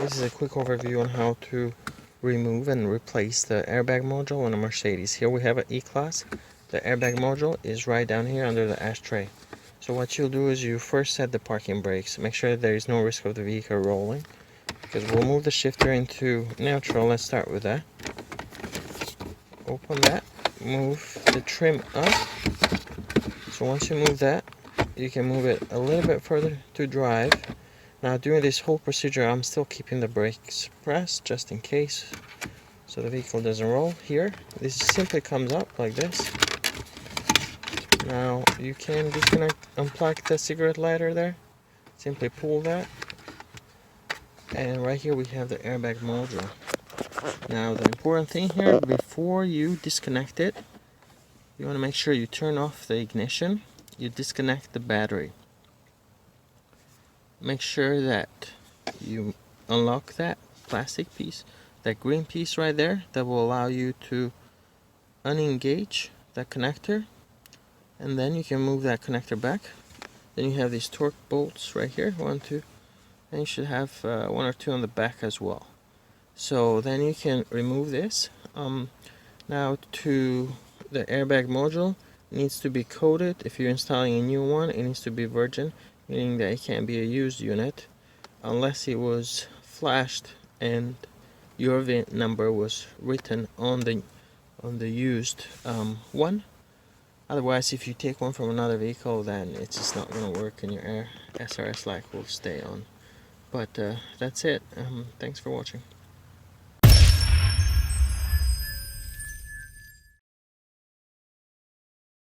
This is a quick overview on how to remove and replace the airbag module on a Mercedes. Here we have an E-Class. The airbag module is right down here under the ashtray. So what you'll do is you first set the parking brakes. Make sure there is no risk of the vehicle rolling, because we'll move the shifter into neutral. Let's start with that. Open that. Move the trim up. So once you move that, you can move it a little bit further to drive. Now during this whole procedure, I'm still keeping the brakes pressed just in case, so the vehicle doesn't roll. Here, this simply comes up like this. Now you can unplug the cigarette lighter there. Simply pull that, and right here we have the airbag module. Now the important thing here, before you disconnect it, you want to make sure you turn off the ignition. You disconnect the battery. Make sure that you unlock that plastic piece, that green piece right there, that will allow you to unengage that connector, and then you can move that connector back. Then you have these torque bolts right here, 1, 2, and you should have 1 or 2 on the back as well. So then you can remove this. Now to the airbag module, it needs to be coated. If you're installing a new one, it needs to be virgin, meaning that it can't be a used unit unless it was flashed and your VIN number was written on the used one. Otherwise, if you take one from another vehicle, then it's just not going to work and your SRS light will stay on. But that's it. Thanks for watching.